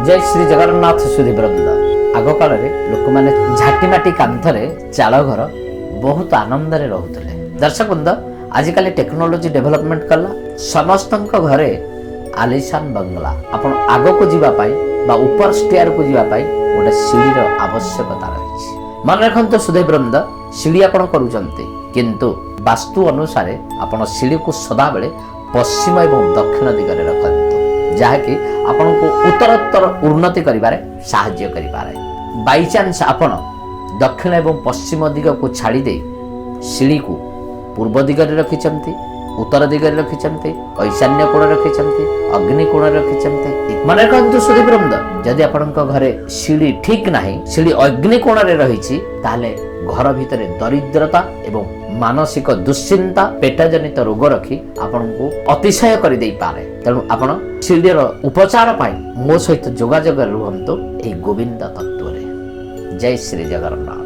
जय श्री जगन्नाथ सुधी वृंद आग काल लोक मैंने झाटीमाटी कांथरे चाल घर बहुत आनंद रोते। दर्शक वृंद आजिकल टेक्नोलोजी डेवलपमेंट कला समस्त घरे आलिशान बंगला आपण आग को जीवाई ऊपर स्टेयर को जीवाई गोटे सीढ़ीर आवश्यकता रही। मन रखते सुधी वृंद सीढ़ी आपण करुचंती किंतु वास्तु अनुसार आपण सीढ़ी को सदा बेले पश्चिम एवं दक्षिण दिगरे रखते जहाँकि आपण को उत्तरोत्तर उन्नति करिबारे साहाय्य करिपारे। बाई चांस आपण दक्षिण एवं पश्चिम दिग को छाड़ी दे सीढ़ी को पूर्व दिगरे रखिचंती, उत्तर दिगरे रखिचंती, ईशान्य कोण रखिचंती, अग्नि कोण रखिचंती। मन रखନ୍ତୁ सुधी वृंद जदि आपणक घरे सीढ़ी ठीक नाही, सीढ़ी अग्नि कोण रे रहिछि ताले घर भितरे दरिद्रता एवं मानसिक दुश्चिंता पेटजनित रोग रखी आपण को अतिशय कर दे पारे। तेणु आपण सीढ़ीर उपचार पाई मो सहित जोगाजोग रुहंतु एही गोविंद तत्व रे। जय श्री जगन्नाथ।